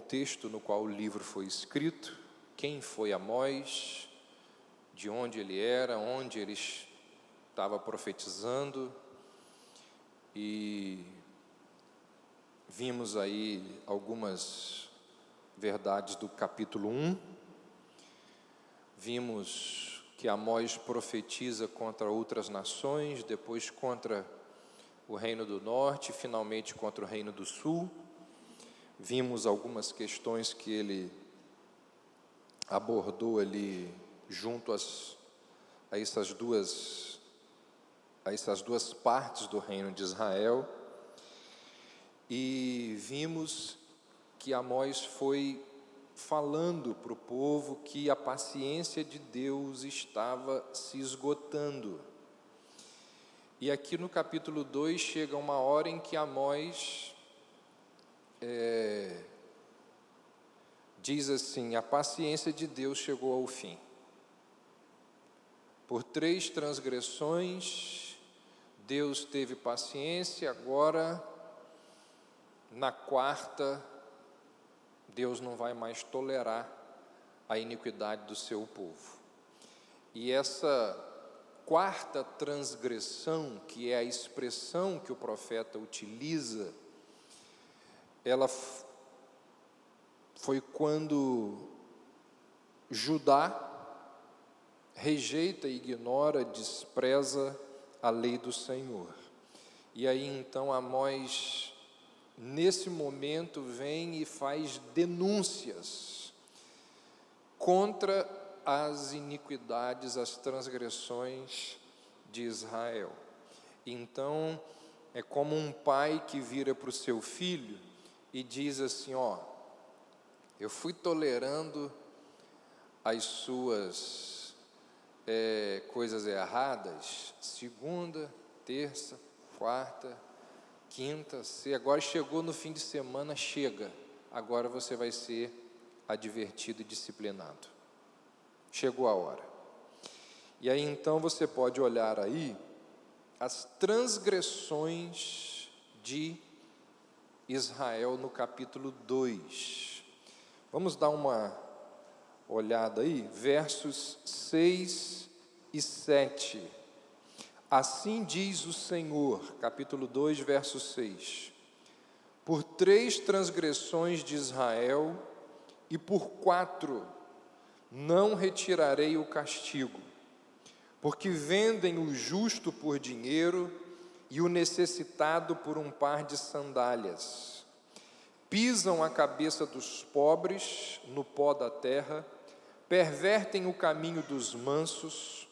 contexto no qual o livro foi escrito, quem foi Amós, de onde ele era, onde ele estava profetizando, e vimos aí algumas verdades do capítulo 1, vimos que Amós profetiza contra outras nações, depois contra o Reino do Norte, finalmente contra o Reino do Sul. Vimos algumas questões que ele abordou ali junto a essas duas partes do Reino de Israel, e vimos que Amós foi falando para o povo que a paciência de Deus estava se esgotando. E aqui no capítulo 2 chega uma hora em que Amós diz assim: a paciência de Deus chegou ao fim. Por 3 transgressões, Deus teve paciência, agora, na 4ª, Deus não vai mais tolerar a iniquidade do seu povo. E essa 4ª transgressão, que é a expressão que o profeta utiliza, ela foi quando Judá rejeita, ignora, despreza a lei do Senhor. E aí então Amós, nesse momento, vem e faz denúncias contra as iniquidades, as transgressões de Israel. Então, é como um pai que vira para o seu filho e diz assim: ó, eu fui tolerando as suas coisas erradas, 2ª, 3ª, 4ª, 5ª, agora chegou no fim de semana, chega, agora você vai ser advertido e disciplinado. Chegou a hora. E aí então você pode olhar aí as transgressões de Israel no capítulo 2. Vamos dar uma olhada aí, versos 6 e 7. Assim diz o Senhor, capítulo 2, verso 6: por 3 transgressões de Israel e por 4 não retirarei o castigo, porque vendem o justo por dinheiro e o necessitado por um par de sandálias. Pisam a cabeça dos pobres no pó da terra, pervertem o caminho dos mansos.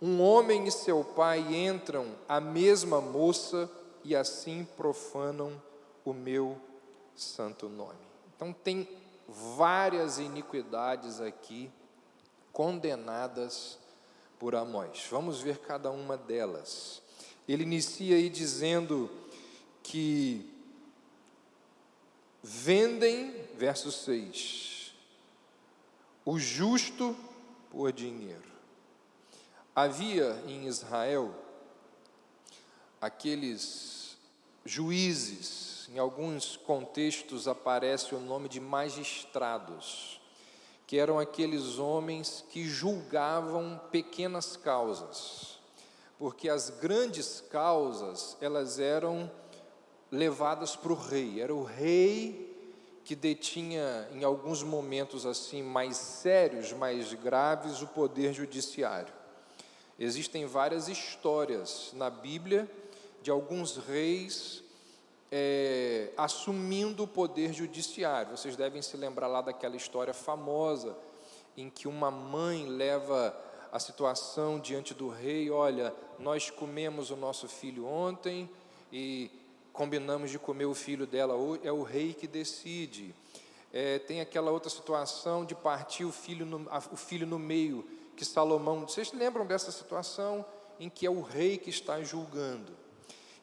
Um homem e seu pai entram a mesma moça e assim profanam o meu santo nome. Então tem várias iniquidades aqui condenadas por Amós. Vamos ver cada uma delas. Ele inicia aí dizendo que vendem, verso 6, o justo por dinheiro. Havia em Israel aqueles juízes, em alguns contextos aparece o nome de magistrados, que eram aqueles homens que julgavam pequenas causas, porque as grandes causas, elas eram levadas para o rei, era o rei que detinha, em alguns momentos assim, mais sérios, mais graves, o poder judiciário. Existem várias histórias na Bíblia de alguns reis assumindo o poder judiciário. Vocês devem se lembrar lá daquela história famosa em que uma mãe leva a situação diante do rei: olha, nós comemos o nosso filho ontem e combinamos de comer o filho dela hoje, é o rei que decide. Tem aquela outra situação de partir o filho no meio, que Salomão, vocês lembram dessa situação em que é o rei que está julgando?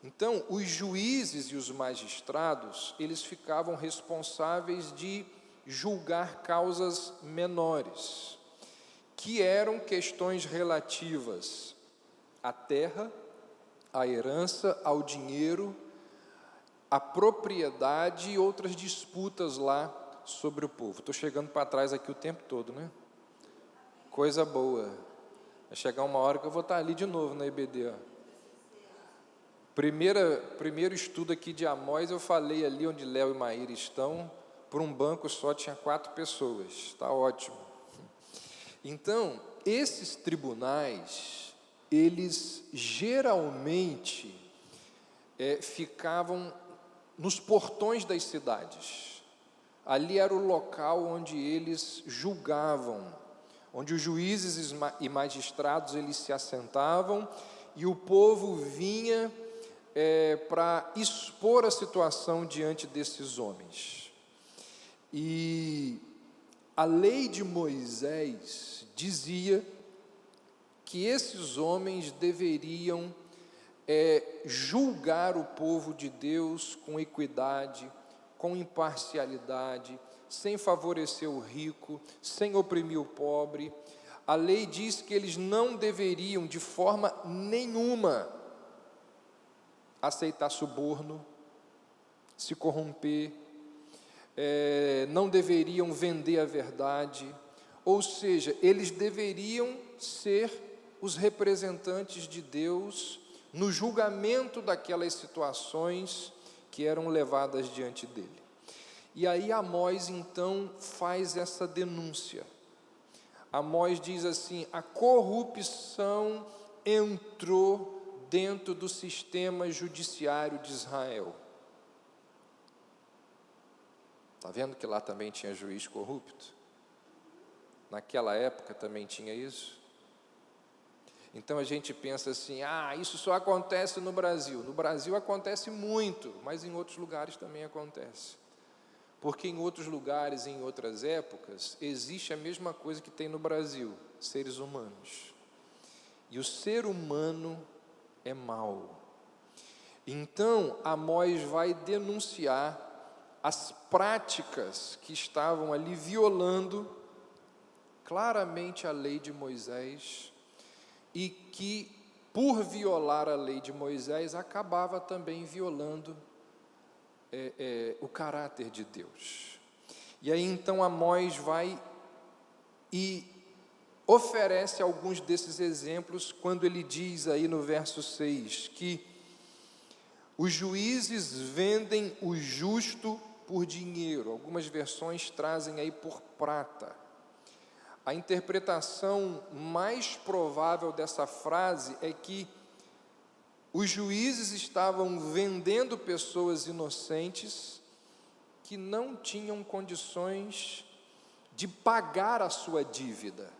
Então, os juízes e os magistrados, eles ficavam responsáveis de julgar causas menores, que eram questões relativas à terra, à herança, ao dinheiro, à propriedade e outras disputas lá sobre o povo. Estou chegando para trás aqui o tempo todo, né? Coisa boa. Vai chegar uma hora que eu vou estar ali de novo na EBD. Ó. Primeiro estudo aqui de Amós, eu falei ali onde Léo e Maíra estão, por um banco só tinha 4 pessoas. Está ótimo. Então, esses tribunais, eles geralmente ficavam nos portões das cidades. Ali era o local onde eles julgavam, onde os juízes e magistrados eles se assentavam e o povo vinha para expor a situação diante desses homens. E a lei de Moisés dizia que esses homens deveriam julgar o povo de Deus com equidade, com imparcialidade, sem favorecer o rico, sem oprimir o pobre. A lei diz que eles não deveriam, de forma nenhuma, aceitar suborno, se corromper, não deveriam vender a verdade, ou seja, eles deveriam ser os representantes de Deus no julgamento daquelas situações que eram levadas diante dele. E aí Amós então faz essa denúncia. Amós diz assim: a corrupção entrou dentro do sistema judiciário de Israel. Está vendo que lá também tinha juiz corrupto? Naquela época também tinha isso? Então a gente pensa assim, isso só acontece no Brasil. No Brasil acontece muito, mas em outros lugares também acontece. Porque em outros lugares, em outras épocas, existe a mesma coisa que tem no Brasil, seres humanos. E o ser humano é mau. Então, Amós vai denunciar as práticas que estavam ali violando claramente a lei de Moisés, e que, por violar a lei de Moisés, acabava também violando o caráter de Deus. E aí então Amós vai e oferece alguns desses exemplos, quando ele diz aí no verso 6, que os juízes vendem o justo por dinheiro. Algumas versões trazem aí por prata. A interpretação mais provável dessa frase é que os juízes estavam vendendo pessoas inocentes que não tinham condições de pagar a sua dívida,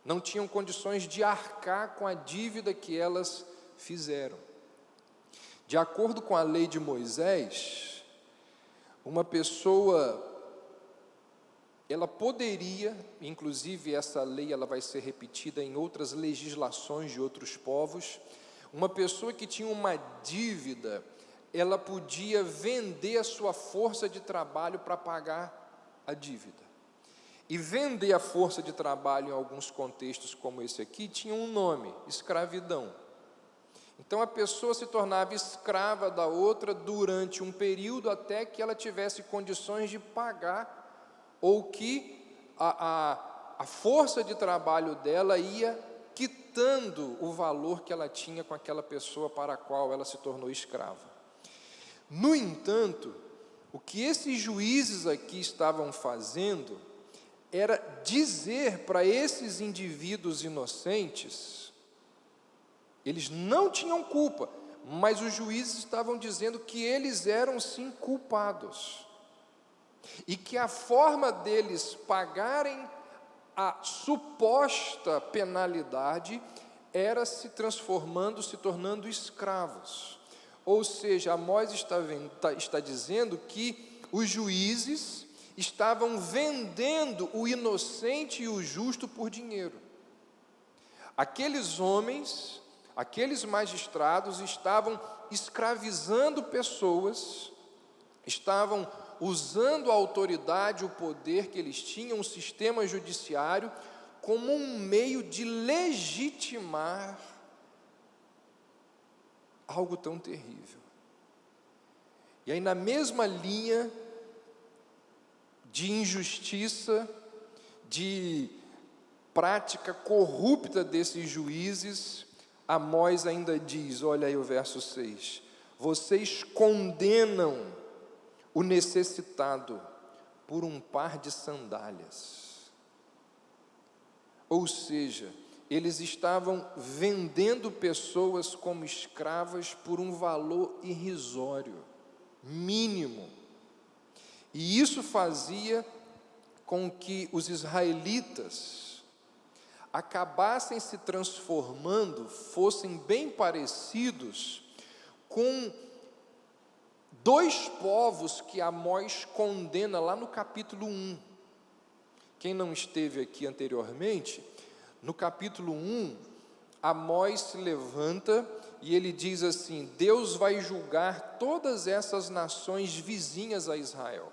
não tinham condições de arcar com a dívida que elas fizeram. De acordo com a lei de Moisés, uma pessoa, ela poderia, inclusive essa lei ela vai ser repetida em outras legislações de outros povos, uma pessoa que tinha uma dívida, ela podia vender a sua força de trabalho para pagar a dívida. E vender a força de trabalho em alguns contextos como esse aqui, tinha um nome, escravidão. Então a pessoa se tornava escrava da outra durante um período até que ela tivesse condições de pagar, ou que a força de trabalho dela ia quitando o valor que ela tinha com aquela pessoa para a qual ela se tornou escrava. No entanto, o que esses juízes aqui estavam fazendo era dizer para esses indivíduos inocentes, eles não tinham culpa, mas os juízes estavam dizendo que eles eram sim culpados, e que a forma deles pagarem a suposta penalidade era se tornando escravos. Ou seja, Amós está dizendo que os juízes estavam vendendo o inocente e o justo por dinheiro. Aqueles homens, aqueles magistrados estavam escravizando pessoas, estavam usando a autoridade, o poder que eles tinham, o sistema judiciário, como um meio de legitimar algo tão terrível. E aí, na mesma linha, de injustiça, de prática corrupta desses juízes, Amós ainda diz, olha aí o verso 6, vocês condenam o necessitado por um par de sandálias. Ou seja, eles estavam vendendo pessoas como escravas por um valor irrisório, mínimo. E isso fazia com que os israelitas acabassem se transformando, fossem bem parecidos com dois povos que Amós condena lá no capítulo 1. Quem não esteve aqui anteriormente, no capítulo 1, Amós se levanta e ele diz assim: Deus vai julgar todas essas nações vizinhas a Israel.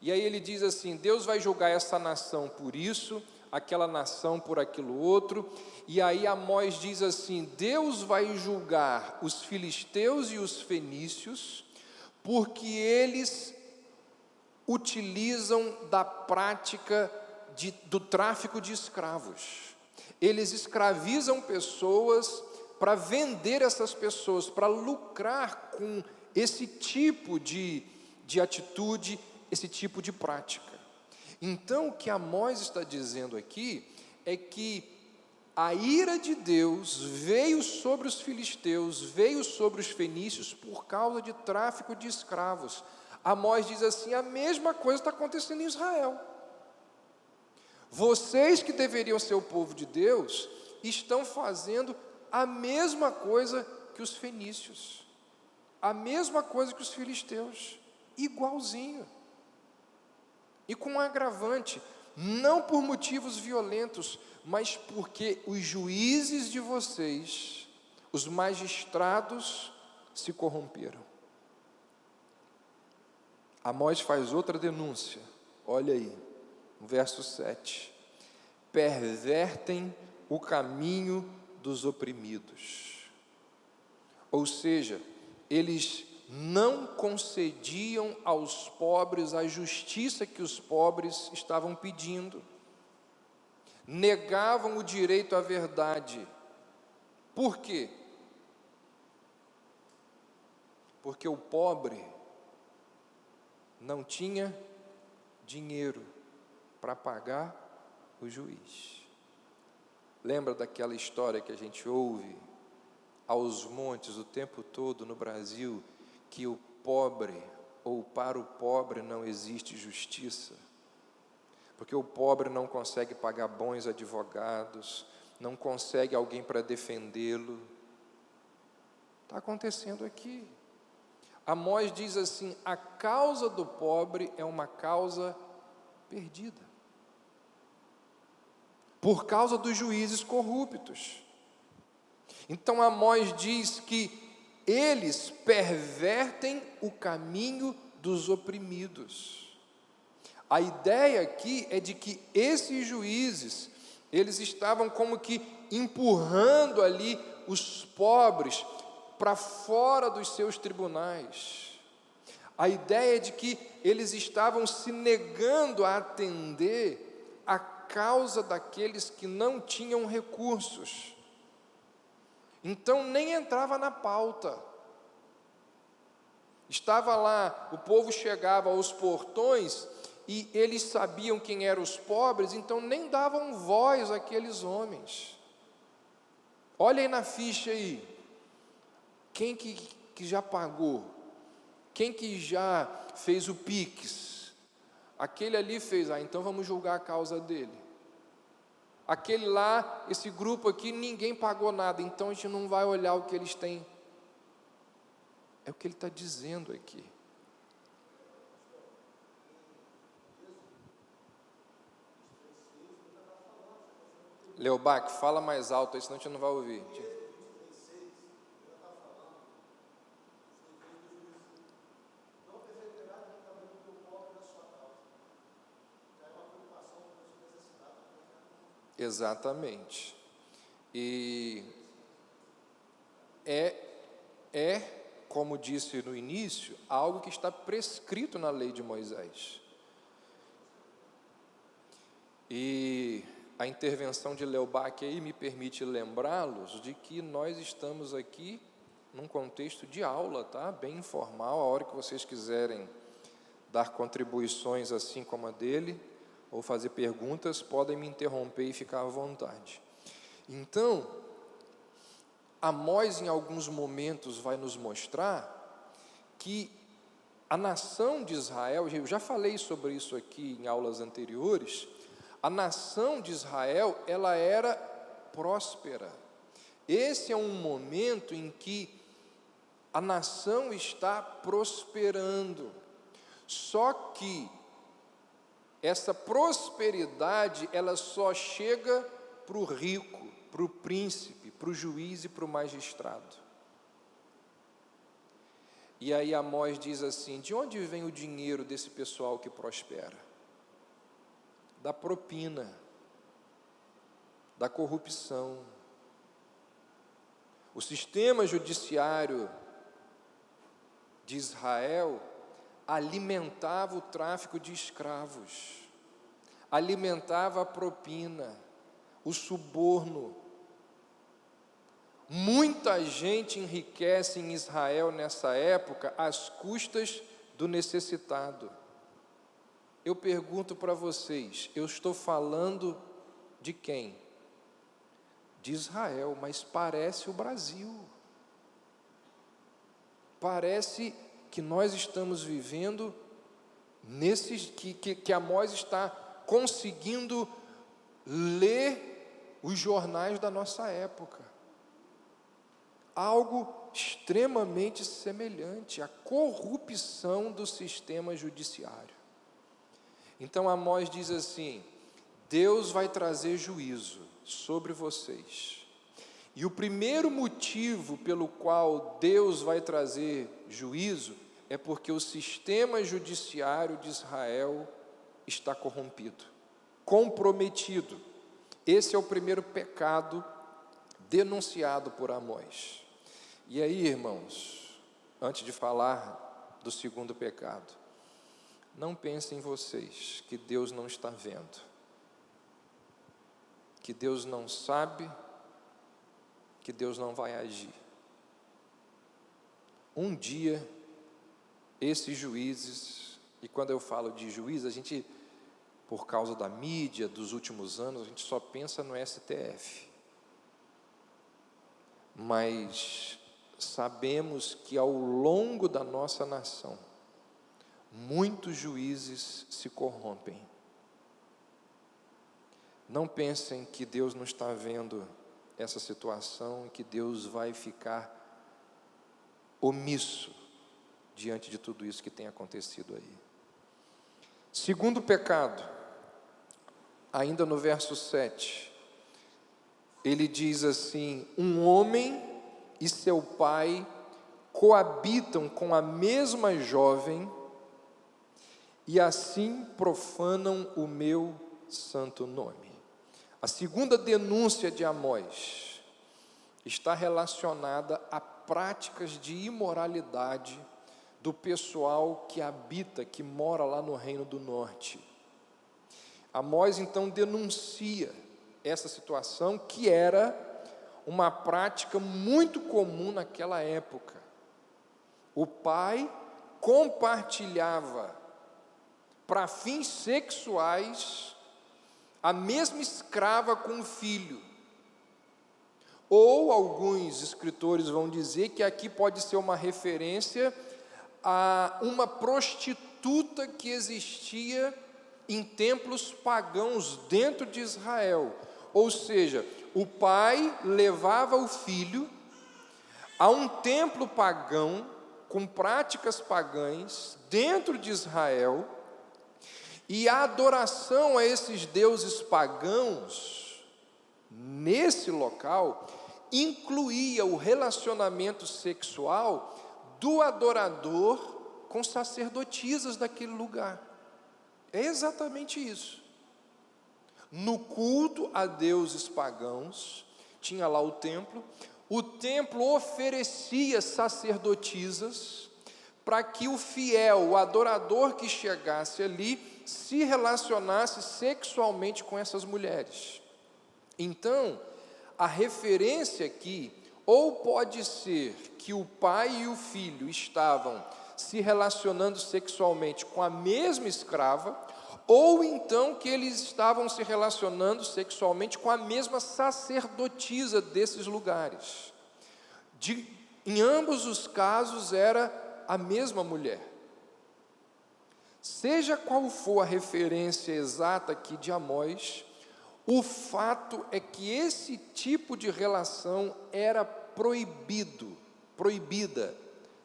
E aí ele diz assim: Deus vai julgar essa nação por isso, aquela nação por aquilo outro. E aí Amós diz assim: Deus vai julgar os filisteus e os fenícios, porque eles utilizam da prática do tráfico de escravos. Eles escravizam pessoas para vender essas pessoas, para lucrar com esse tipo de atitude, esse tipo de prática. Então, o que Amós está dizendo aqui é que a ira de Deus veio sobre os filisteus, veio sobre os fenícios por causa de tráfico de escravos. Amós diz assim: a mesma coisa está acontecendo em Israel. Vocês que deveriam ser o povo de Deus, estão fazendo a mesma coisa que os fenícios, a mesma coisa que os filisteus, igualzinho. E com um agravante, não por motivos violentos, mas porque os juízes de vocês, os magistrados, se corromperam. Amós faz outra denúncia, olha aí, no verso 7. Pervertem o caminho dos oprimidos. Ou seja, eles não concediam aos pobres a justiça que os pobres estavam pedindo, negavam o direito à verdade. Por quê? Porque o pobre não tinha dinheiro para pagar o juiz. Lembra daquela história que a gente ouve aos montes o tempo todo no Brasil, que o pobre, ou para o pobre não existe justiça, porque o pobre não consegue pagar bons advogados, não consegue alguém para defendê-lo. Está acontecendo aqui. Amós diz assim: a causa do pobre é uma causa perdida, por causa dos juízes corruptos. Então Amós diz que eles pervertem o caminho dos oprimidos. A ideia aqui é de que esses juízes, eles estavam como que empurrando ali os pobres para fora dos seus tribunais. A ideia é de que eles estavam se negando a atender a causa daqueles que não tinham recursos. Então nem entrava na pauta. Estava lá, o povo chegava aos portões e eles sabiam quem eram os pobres, então nem davam voz àqueles homens. Olha aí na ficha aí, quem que já pagou? Quem que já fez o Pix? Aquele ali fez, então vamos julgar a causa dele. Aquele lá, esse grupo aqui, ninguém pagou nada, então a gente não vai olhar o que eles têm. É o que ele está dizendo aqui. Leobac, fala mais alto aí, senão a gente não vai ouvir. Exatamente. E como disse no início, algo que está prescrito na lei de Moisés. E a intervenção de Leubac aí me permite lembrá-los de que nós estamos aqui num contexto de aula, tá? Bem informal. A hora que vocês quiserem dar contribuições assim como a dele, ou fazer perguntas, podem me interromper e ficar à vontade. Então, Amós em alguns momentos vai nos mostrar que a nação de Israel, eu já falei sobre isso aqui em aulas anteriores, a nação de Israel, ela era próspera. Esse é um momento em que a nação está prosperando. Só que essa prosperidade, ela só chega para o rico, para o príncipe, para o juiz e para o magistrado. E aí Amós diz assim: de onde vem o dinheiro desse pessoal que prospera? Da propina, da corrupção. O sistema judiciário de Israel alimentava o tráfico de escravos, alimentava a propina, o suborno. Muita gente enriquece em Israel nessa época às custas do necessitado. Eu pergunto para vocês, eu estou falando de quem? De Israel, mas parece o Brasil. Parece que nós estamos vivendo que Amós está conseguindo ler os jornais da nossa época. Algo extremamente semelhante à corrupção do sistema judiciário. Então Amós diz assim: Deus vai trazer juízo sobre vocês. E o primeiro motivo pelo qual Deus vai trazer juízo é porque o sistema judiciário de Israel está corrompido, comprometido. Esse é o primeiro pecado denunciado por Amós. E aí, irmãos, antes de falar do segundo pecado, não pensem vocês que Deus não está vendo, que Deus não sabe, que Deus não vai agir. Um dia, esses juízes, e quando eu falo de juízes, a gente, por causa da mídia dos últimos anos, a gente só pensa no STF. Mas sabemos que ao longo da nossa nação, muitos juízes se corrompem. Não pensem que Deus não está vendo essa situação, que Deus vai ficar omisso diante de tudo isso que tem acontecido aí. Segundo pecado, ainda no verso 7, ele diz assim: um homem e seu pai coabitam com a mesma jovem e assim profanam o meu santo nome. A segunda denúncia de Amós está relacionada a práticas de imoralidade do pessoal que habita, que mora lá no Reino do Norte. Amós então denuncia essa situação, que era uma prática muito comum naquela época. O pai compartilhava para fins sexuais a mesma escrava com o filho. Ou alguns escritores vão dizer que aqui pode ser uma referência a uma prostituta que existia em templos pagãos dentro de Israel. Ou seja, o pai levava o filho a um templo pagão, com práticas pagãs, dentro de Israel, e a adoração a esses deuses pagãos, nesse local, incluía o relacionamento sexual do adorador com sacerdotisas daquele lugar. É exatamente isso. No culto a deuses pagãos, tinha lá o templo oferecia sacerdotisas para que o fiel, o adorador que chegasse ali, se relacionasse sexualmente com essas mulheres. Então, a referência aqui, ou pode ser que o pai e o filho estavam se relacionando sexualmente com a mesma escrava, ou então que eles estavam se relacionando sexualmente com a mesma sacerdotisa desses lugares. Em ambos os casos era a mesma mulher. Seja qual for a referência exata aqui de Amós, o fato é que esse tipo de relação era proibida,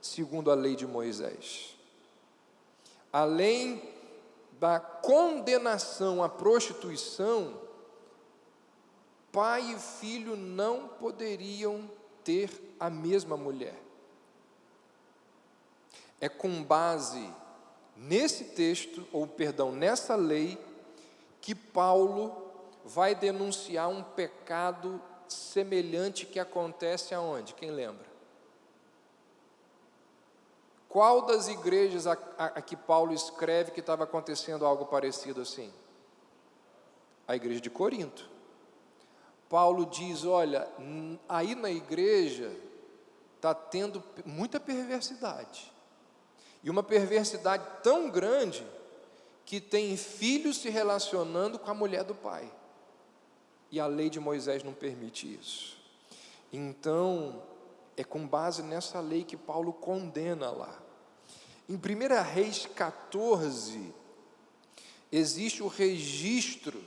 segundo a lei de Moisés. Além da condenação à prostituição, pai e filho não poderiam ter a mesma mulher. É com base nesse texto, nessa lei, que Paulo vai denunciar um pecado semelhante que acontece aonde? Quem lembra? Qual das igrejas a que Paulo escreve que estava acontecendo algo parecido assim? A igreja de Corinto. Paulo diz, olha, aí na igreja está tendo muita perversidade. E uma perversidade tão grande que tem filhos se relacionando com a mulher do pai. E a lei de Moisés não permite isso. Então, é com base nessa lei que Paulo condena lá. Em 1 Reis 14, existe o registro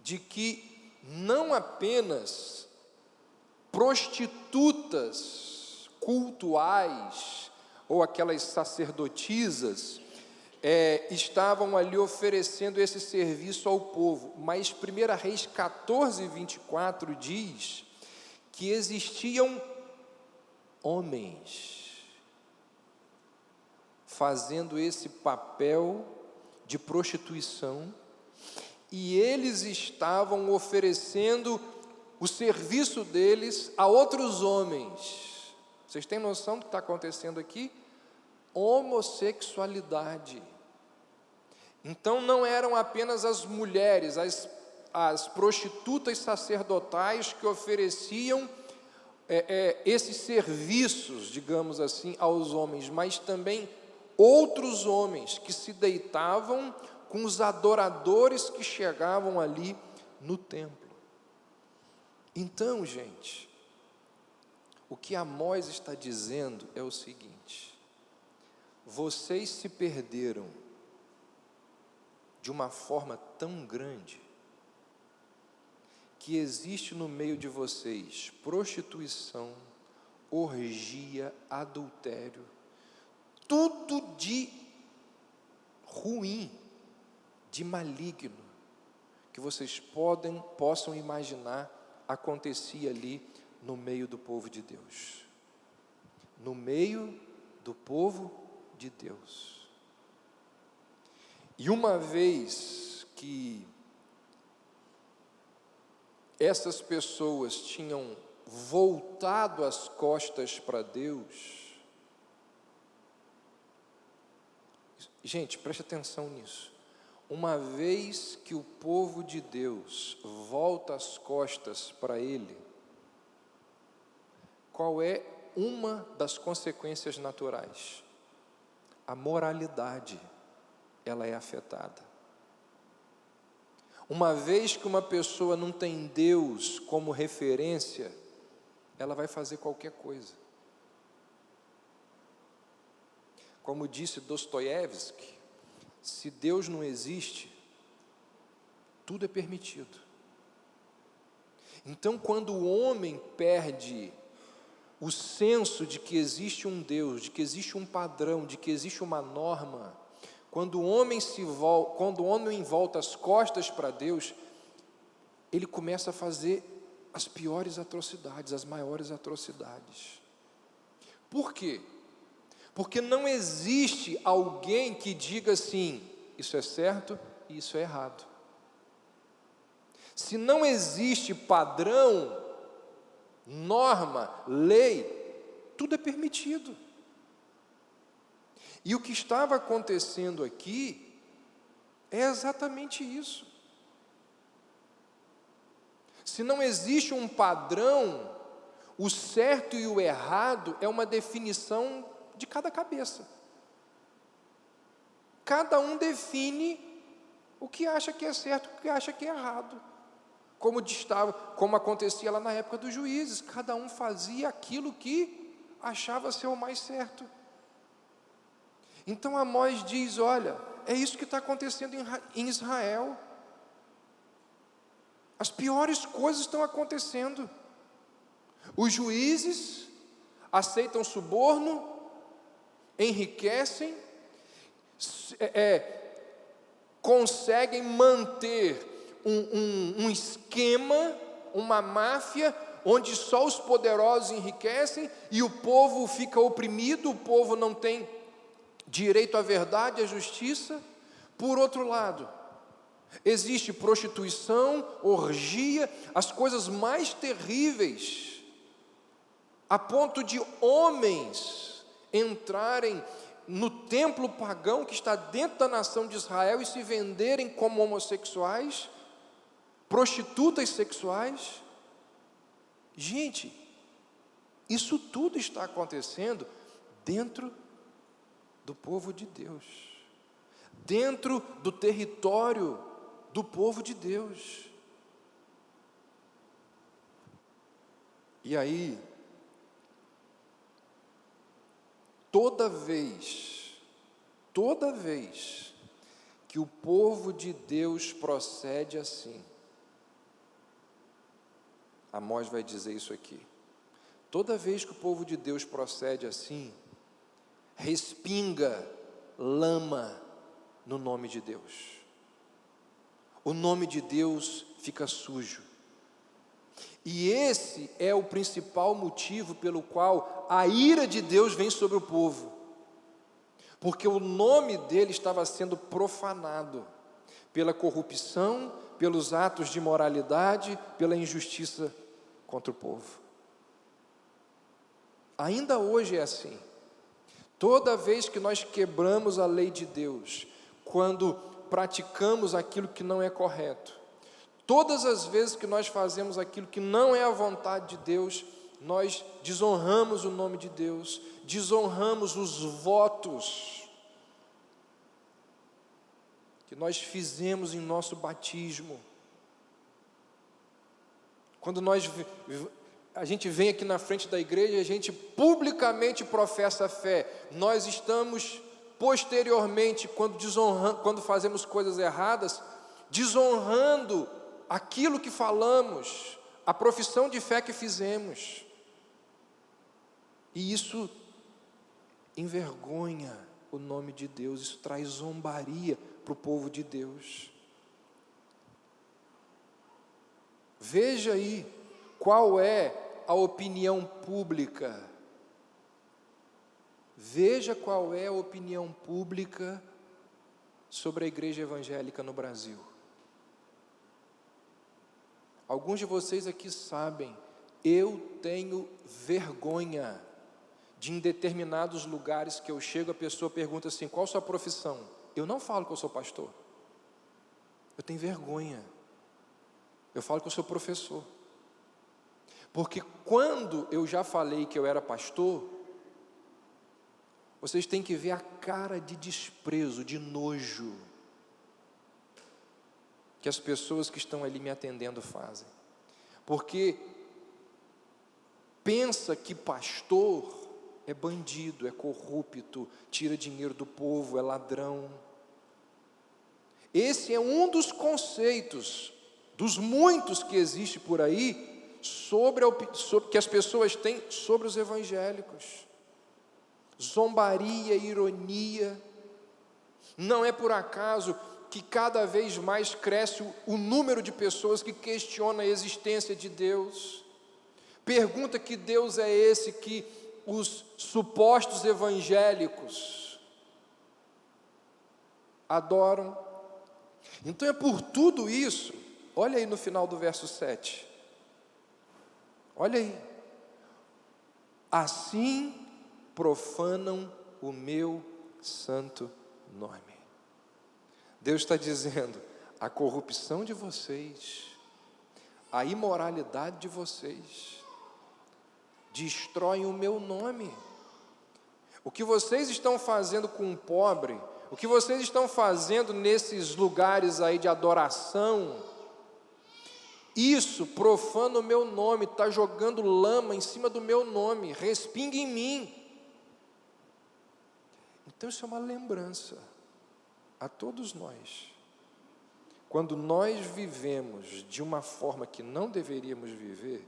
de que não apenas prostitutas cultuais, ou aquelas sacerdotisas, estavam ali oferecendo esse serviço ao povo, mas 1 Reis 14, 24 diz que existiam homens fazendo esse papel de prostituição, e eles estavam oferecendo o serviço deles a outros homens. Vocês têm noção do que está acontecendo aqui? Homossexualidade. Então não eram apenas as mulheres, as prostitutas sacerdotais que ofereciam esses serviços, digamos assim, aos homens, mas também outros homens que se deitavam com os adoradores que chegavam ali no templo. Então, gente, o que Amós está dizendo é o seguinte: vocês se perderam de uma forma tão grande que existe no meio de vocês prostituição, orgia, adultério, tudo de ruim, de maligno, que vocês possam imaginar acontecia ali no meio do povo de Deus. No meio do povo de Deus. E uma vez que essas pessoas tinham voltado as costas para Deus, gente, preste atenção nisso. Uma vez que o povo de Deus volta as costas para Ele, qual é uma das consequências naturais? A moralidade, ela é afetada. Uma vez que uma pessoa não tem Deus como referência, ela vai fazer qualquer coisa. Como disse Dostoiévski, se Deus não existe, tudo é permitido. Então, quando o homem perde o senso de que existe um Deus, de que existe um padrão, de que existe uma norma, quando o homem volta as costas para Deus, ele começa a fazer as piores atrocidades, as maiores atrocidades. Por quê? Porque não existe alguém que diga assim, isso é certo e isso é errado. Se não existe padrão, norma, lei, tudo é permitido. E o que estava acontecendo aqui É exatamente isso. Se não existe um padrão, o certo e o errado é uma definição de cada cabeça. Cada um define o que acha que é certo, o que acha que é errado. Como acontecia lá na época dos juízes, cada um fazia aquilo que achava ser o mais certo. Então Amós diz, olha, é isso que está acontecendo em Israel. As piores coisas estão acontecendo. Os juízes aceitam suborno, enriquecem, conseguem manter um esquema, uma máfia, onde só os poderosos enriquecem e o povo fica oprimido, o povo não tem direito à verdade, à justiça. Por outro lado, existe prostituição, orgia, as coisas mais terríveis, a ponto de homens entrarem no templo pagão que está dentro da nação de Israel e se venderem como homossexuais, prostitutas sexuais. Gente, isso tudo está acontecendo dentro do povo de Deus, dentro do território do povo de Deus. E aí, toda vez que o povo de Deus procede assim, Amós vai dizer isso aqui, toda vez que o povo de Deus procede assim, respinga lama no nome de Deus. O nome de Deus fica sujo. E esse é o principal motivo pelo qual a ira de Deus vem sobre o povo. Porque o nome dele estava sendo profanado pela corrupção, pelos atos de imoralidade, pela injustiça contra o povo. Ainda hoje é assim. Toda vez que nós quebramos a lei de Deus, quando praticamos aquilo que não é correto, todas as vezes que nós fazemos aquilo que não é a vontade de Deus, nós desonramos o nome de Deus, desonramos os votos que nós fizemos em nosso batismo. Quando a gente vem aqui na frente da igreja e a gente publicamente professa a fé, nós estamos posteriormente, quando fazemos coisas erradas, desonrando aquilo que falamos, a profissão de fé que fizemos. E isso envergonha o nome de Deus, isso traz zombaria para o povo de Deus. Veja aí qual é a opinião pública. Veja qual é a opinião pública sobre a igreja evangélica no Brasil. Alguns de vocês aqui sabem, eu tenho vergonha de, em determinados lugares que eu chego, a pessoa pergunta assim, qual a sua profissão? Eu não falo que eu sou pastor. Eu tenho vergonha. Eu falo que eu sou professor. Porque quando eu já falei que eu era pastor, vocês têm que ver a cara de desprezo, de nojo, que as pessoas que estão ali me atendendo fazem. Porque pensa que pastor é bandido, é corrupto, tira dinheiro do povo, é ladrão. Esse é um dos conceitos, dos muitos que existe por aí, sobre que as pessoas têm sobre os evangélicos. Zombaria, ironia. Não é por acaso que cada vez mais cresce o número de pessoas que questionam a existência de Deus. Pergunta que Deus é esse que os supostos evangélicos adoram. Então é por tudo isso, olha aí no final do verso 7. Olha aí. Assim profanam o meu santo nome. Deus está dizendo: a corrupção de vocês, a imoralidade de vocês, destroem o meu nome. O que vocês estão fazendo com o pobre, o que vocês estão fazendo nesses lugares aí de adoração, isso profana o meu nome, está jogando lama em cima do meu nome, respinga em mim. Então isso é uma lembrança a todos nós. Quando nós vivemos de uma forma que não deveríamos viver,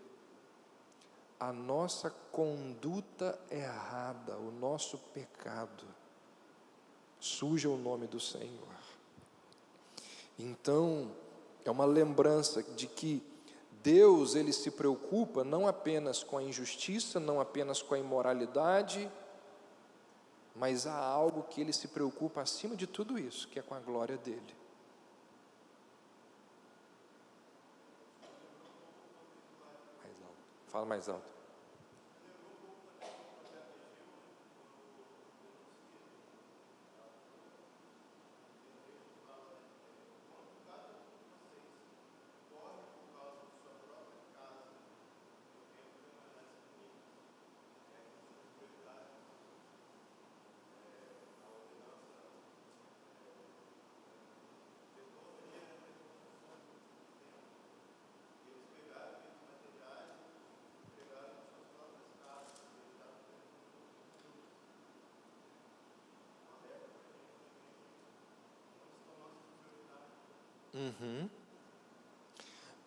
a nossa conduta errada, o nosso pecado, suja o nome do Senhor. Então, é uma lembrança de que Deus, Ele se preocupa não apenas com a injustiça, não apenas com a imoralidade, mas há algo que Ele se preocupa acima de tudo isso, que é com a glória dEle. Mais alto. Fala mais alto.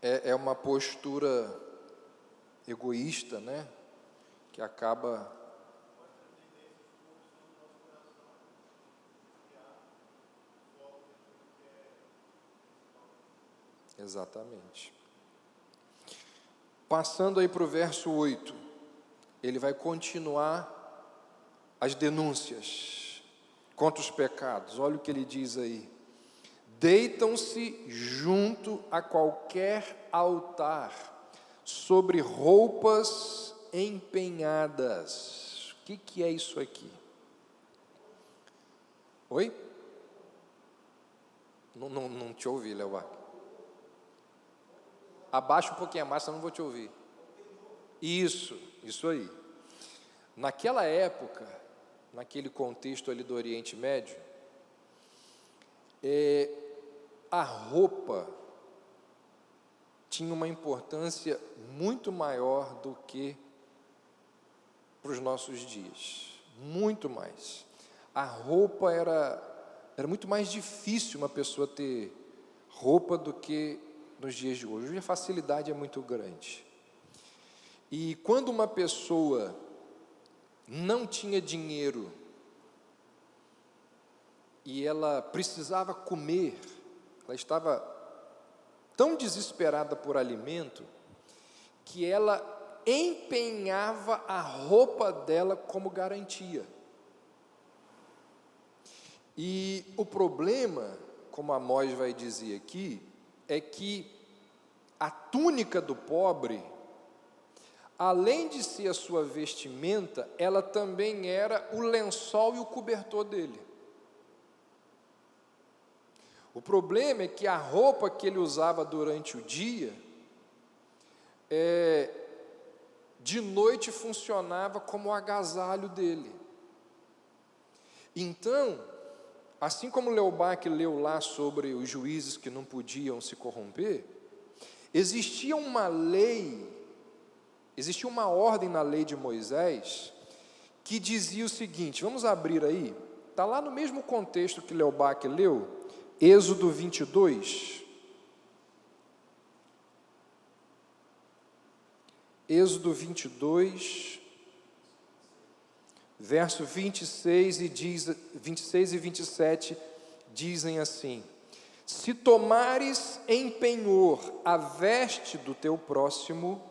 É uma postura egoísta, né? Que acaba... Exatamente. Passando aí para o verso 8, ele vai continuar as denúncias contra os pecados. Olha o que ele diz aí: deitam-se junto a qualquer altar, sobre roupas empenhadas. O que é isso aqui? Oi? Não te ouvi, Leobar. Abaixa um pouquinho mais, senão não vou te ouvir. Isso aí. Naquela época, naquele contexto ali do Oriente Médio, a roupa tinha uma importância muito maior do que para os nossos dias, muito mais. A roupa era muito mais difícil uma pessoa ter roupa do que nos dias de hoje. Hoje a facilidade é muito grande. E quando uma pessoa não tinha dinheiro e ela precisava comer, ela estava tão desesperada por alimento, que ela empenhava a roupa dela como garantia. E o problema, como Amós vai dizer aqui, é que a túnica do pobre, além de ser a sua vestimenta, ela também era o lençol e o cobertor dele. O problema é que a roupa que ele usava durante o dia, de noite funcionava como o agasalho dele. Então, assim como Leobac leu lá sobre os juízes que não podiam se corromper, existia uma lei, existia uma ordem na lei de Moisés, que dizia o seguinte, vamos abrir aí, está lá no mesmo contexto que Leobac leu, Êxodo 22, Êxodo 22, verso 26 e 27, dizem assim: se tomares em penhor a veste do teu próximo,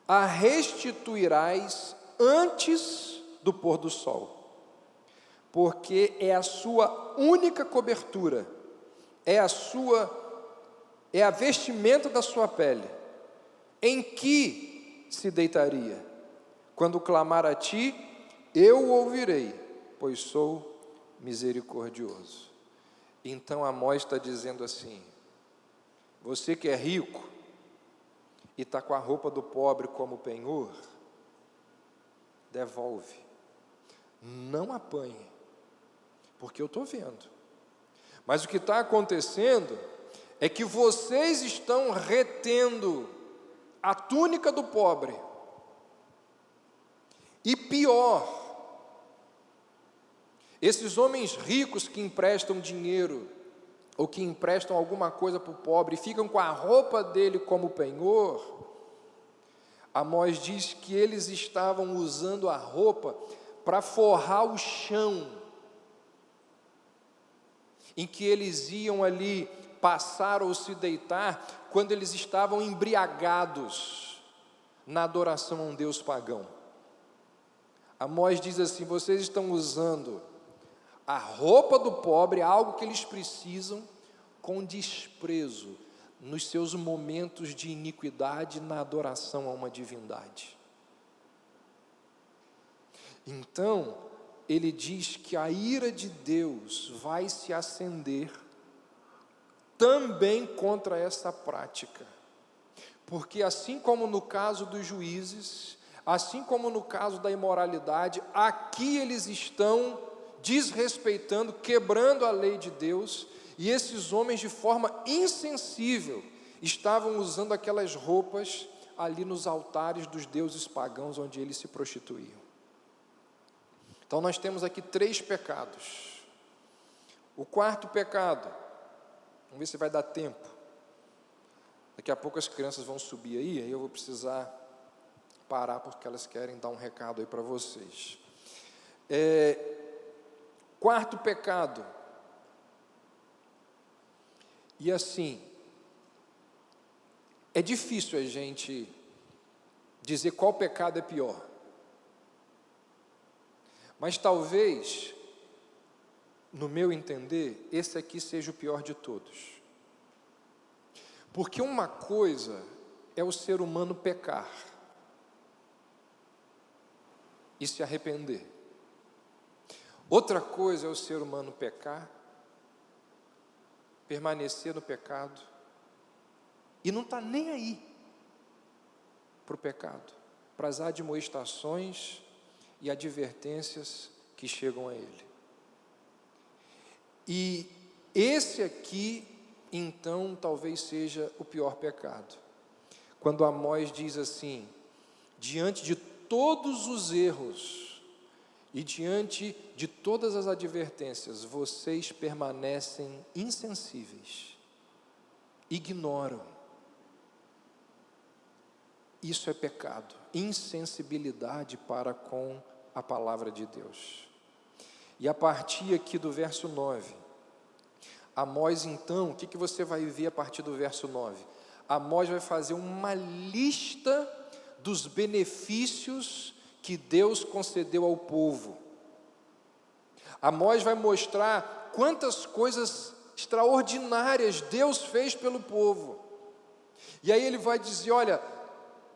a restituirás antes do pôr do sol, porque é a sua única cobertura, é a vestimenta da sua pele, em que se deitaria? Quando clamar a ti, eu o ouvirei, pois sou misericordioso. Então Amós está dizendo assim: você que é rico e está com a roupa do pobre como penhor, devolve, não apanhe, porque eu estou vendo. Mas o que está acontecendo é que vocês estão retendo a túnica do pobre. E pior, esses homens ricos que emprestam dinheiro, ou que emprestam alguma coisa para o pobre, e ficam com a roupa dele como penhor, Amós diz que eles estavam usando a roupa para forrar o chão, em que eles iam ali passar ou se deitar, quando eles estavam embriagados na adoração a um Deus pagão. Amós diz assim: vocês estão usando a roupa do pobre, algo que eles precisam, com desprezo, nos seus momentos de iniquidade na adoração a uma divindade. Então, ele diz que a ira de Deus vai se acender também contra essa prática, porque assim como no caso dos juízes, assim como no caso da imoralidade, aqui eles estão desrespeitando, quebrando a lei de Deus, e esses homens de forma insensível estavam usando aquelas roupas ali nos altares dos deuses pagãos onde eles se prostituíam. Então nós temos aqui 3 pecados. O quarto pecado, vamos ver se vai dar tempo. Daqui a pouco as crianças vão subir aí eu vou precisar parar porque elas querem dar um recado aí para vocês. Quarto pecado. E assim, é difícil a gente dizer qual pecado é pior. Mas talvez, no meu entender, esse aqui seja o pior de todos. Porque uma coisa é o ser humano pecar e se arrepender. Outra coisa é o ser humano pecar, permanecer no pecado e não está nem aí para o pecado, para as admoestações e advertências que chegam a ele. E esse aqui, então, talvez seja o pior pecado. Quando Amós diz assim: diante de todos os erros e diante de todas as advertências, vocês permanecem insensíveis, ignoram. Isso é pecado, insensibilidade para com a palavra de Deus. E a partir aqui do verso 9, Amós então, o que você vai ver a partir do verso 9? Amós vai fazer uma lista dos benefícios que Deus concedeu ao povo. Amós vai mostrar quantas coisas extraordinárias Deus fez pelo povo. E aí ele vai dizer: olha,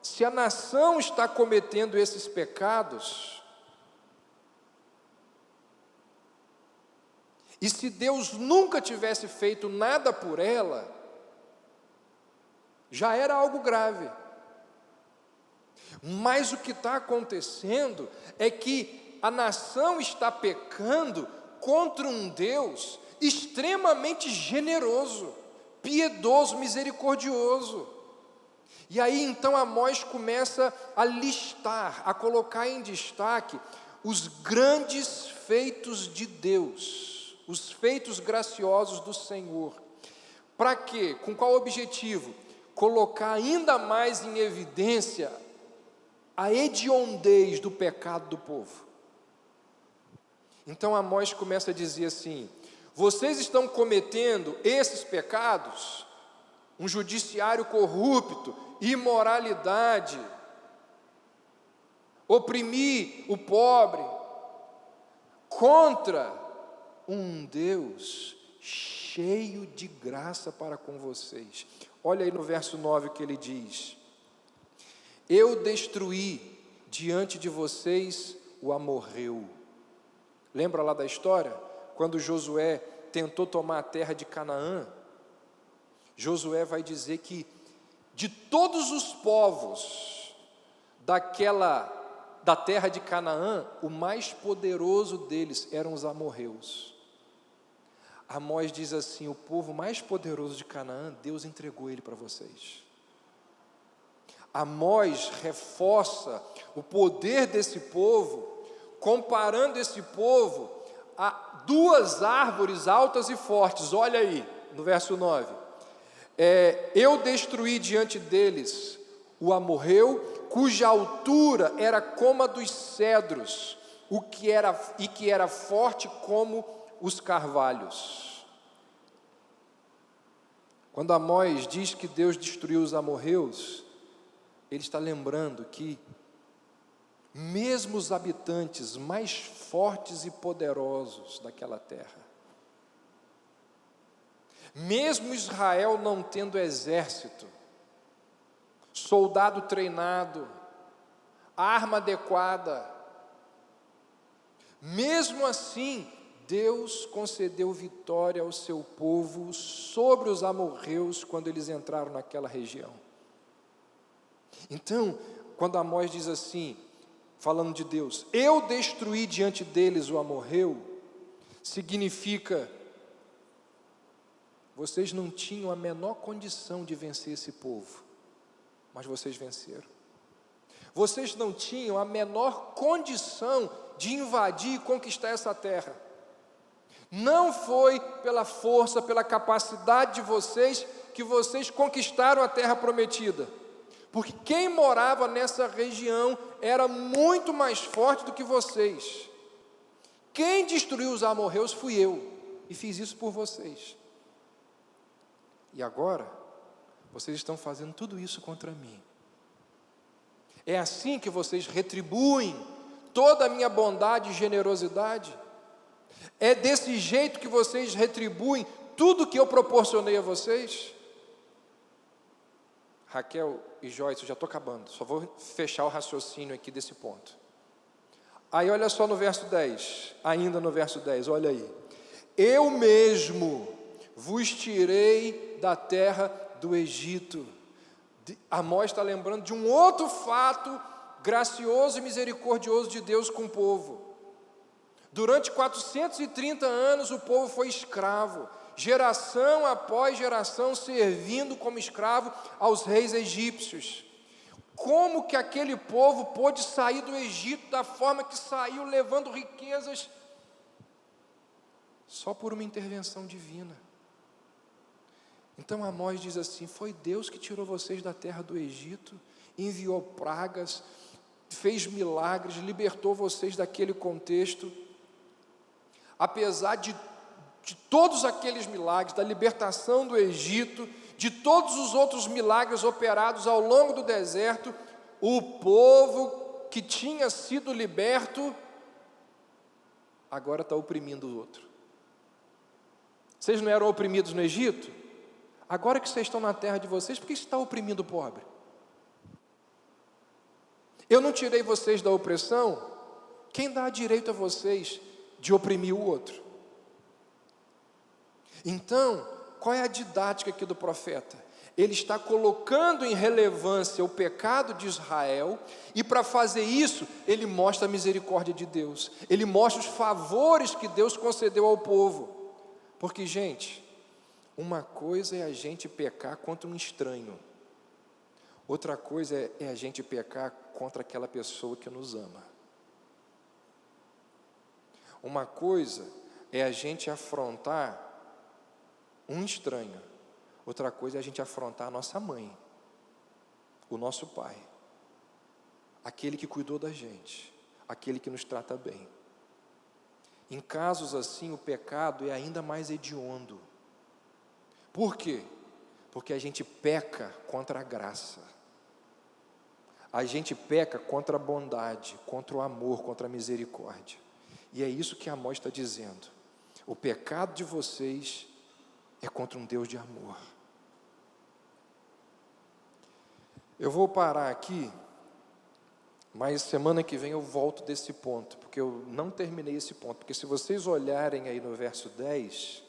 se a nação está cometendo esses pecados, e se Deus nunca tivesse feito nada por ela, já era algo grave. Mas o que está acontecendo é que a nação está pecando contra um Deus extremamente generoso, piedoso, misericordioso. E aí então Amós começa a listar, a colocar em destaque os grandes feitos de Deus, os feitos graciosos do Senhor. Para quê? Com qual objetivo? Colocar ainda mais em evidência a hediondez do pecado do povo. Então Amós começa a dizer assim: vocês estão cometendo esses pecados, um judiciário corrupto, imoralidade, oprimir o pobre, contra um Deus cheio de graça para com vocês. Olha aí no verso 9 o que ele diz: eu destruí diante de vocês o amorreu. Lembra lá da história? Quando Josué tentou tomar a terra de Canaã, Josué vai dizer que de todos os povos da terra de Canaã, o mais poderoso deles eram os amorreus. Amós diz assim: o povo mais poderoso de Canaã, Deus entregou ele para vocês. Amós reforça o poder desse povo, comparando esse povo a duas árvores altas e fortes. Olha aí, no verso 9. Eu destruí diante deles o amorreu, cuja altura era como a dos cedros, que era forte como os carvalhos. Quando Amós diz que Deus destruiu os amorreus, ele está lembrando que mesmo os habitantes mais fortes e poderosos daquela terra, mesmo Israel não tendo exército, soldado treinado, arma adequada, mesmo assim, Deus concedeu vitória ao seu povo sobre os amorreus quando eles entraram naquela região. Então, quando Amós diz assim, falando de Deus, eu destruí diante deles o amorreu, significa, vocês não tinham a menor condição de vencer esse povo, mas vocês venceram. Vocês não tinham a menor condição de invadir e conquistar essa terra. Não foi pela força, pela capacidade de vocês, que vocês conquistaram a terra prometida. Porque quem morava nessa região era muito mais forte do que vocês. Quem destruiu os amorreus fui eu, e fiz isso por vocês. E agora, vocês estão fazendo tudo isso contra mim. É assim que vocês retribuem toda a minha bondade e generosidade? É desse jeito que vocês retribuem tudo que eu proporcionei a vocês? Raquel e Joyce, eu já estou acabando, só vou fechar o raciocínio aqui desse ponto. Aí olha só no verso 10, ainda no verso 10, olha aí. Eu mesmo vos tirei da terra do Egito. Amós está lembrando de um outro fato gracioso e misericordioso de Deus com o povo. Durante 430 anos o povo foi escravo, geração após geração servindo como escravo aos reis egípcios. Como que aquele povo pôde sair do Egito da forma que saiu, levando riquezas? Só por uma intervenção divina. Então Amós diz assim, foi Deus que tirou vocês da terra do Egito, enviou pragas, fez milagres, libertou vocês daquele contexto. Apesar de todos aqueles milagres, da libertação do Egito, de todos os outros milagres operados ao longo do deserto, o povo que tinha sido liberto, agora está oprimindo o outro. Vocês não eram oprimidos no Egito? Agora que vocês estão na terra de vocês, por que está oprimindo o pobre? Eu não tirei vocês da opressão? Quem dá direito a vocês de oprimir o outro? Então, qual é a didática aqui do profeta? Ele está colocando em relevância o pecado de Israel, e para fazer isso, ele mostra a misericórdia de Deus, ele mostra os favores que Deus concedeu ao povo. Porque, gente, uma coisa é a gente pecar contra um estranho, outra coisa é a gente pecar contra aquela pessoa que nos ama. Uma coisa é a gente afrontar um estranho, outra coisa é a gente afrontar a nossa mãe, o nosso pai, aquele que cuidou da gente, aquele que nos trata bem. Em casos assim, o pecado é ainda mais hediondo. Por quê? Porque a gente peca contra a graça, a gente peca contra a bondade, contra o amor, contra a misericórdia. E é isso que Amós está dizendo. O pecado de vocês é contra um Deus de amor. Eu vou parar aqui, mas semana que vem eu volto desse ponto, porque eu não terminei esse ponto. Porque se vocês olharem aí no verso 10,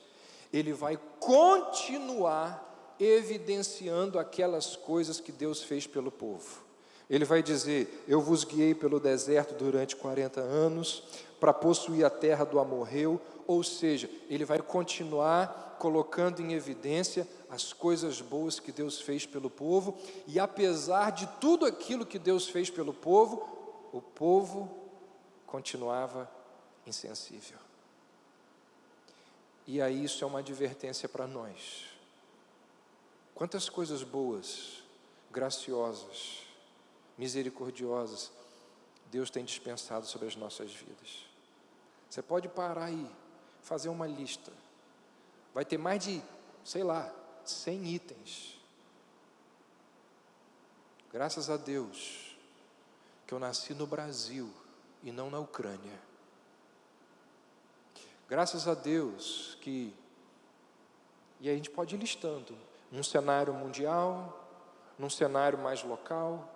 ele vai continuar evidenciando aquelas coisas que Deus fez pelo povo. Ele vai dizer: eu vos guiei pelo deserto durante 40 anos, para possuir a terra do amorreu. Ou seja, ele vai continuar colocando em evidência as coisas boas que Deus fez pelo povo, e apesar de tudo aquilo que Deus fez pelo povo, o povo continuava insensível. E aí isso é uma advertência para nós. Quantas coisas boas, graciosas, misericordiosas Deus tem dispensado sobre as nossas vidas. Você pode parar aí, fazer uma lista. Vai ter mais de, 100 itens. Graças a Deus que eu nasci no Brasil e não na Ucrânia. Graças a Deus que, e a gente pode ir listando, num cenário mundial, num cenário mais local.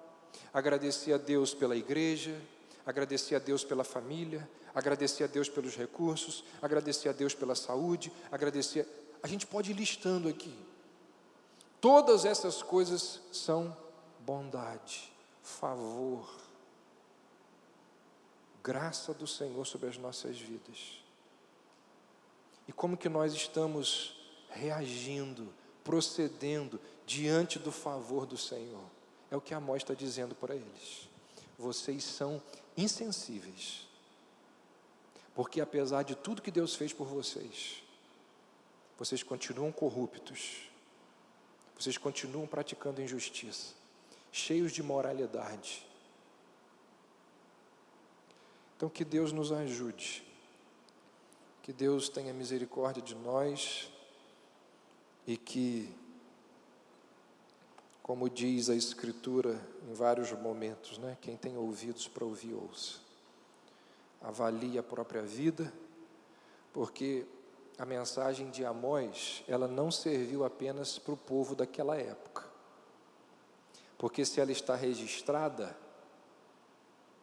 Agradecer a Deus pela igreja, agradecer a Deus pela família, agradecer a Deus pelos recursos, agradecer a Deus pela saúde, a gente pode ir listando aqui. Todas essas coisas são bondade, favor, graça do Senhor sobre as nossas vidas. E como que nós estamos reagindo, procedendo diante do favor do Senhor? É o que Amós está dizendo para eles. Vocês são insensíveis, porque apesar de tudo que Deus fez por vocês, vocês continuam corruptos, vocês continuam praticando injustiça, cheios de imoralidade. Então que Deus nos ajude, que Deus tenha misericórdia de nós e que, como diz a Escritura em vários momentos, quem tem ouvidos para ouvir, ouça. Avalie a própria vida, porque a mensagem de Amós, ela não serviu apenas para o povo daquela época. Porque se ela está registrada,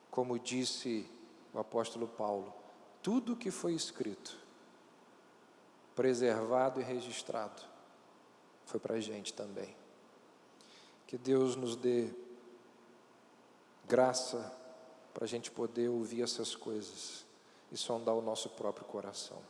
como disse o apóstolo Paulo, tudo que foi escrito, preservado e registrado, foi para a gente também. Que Deus nos dê graça para a gente poder ouvir essas coisas e sondar o nosso próprio coração.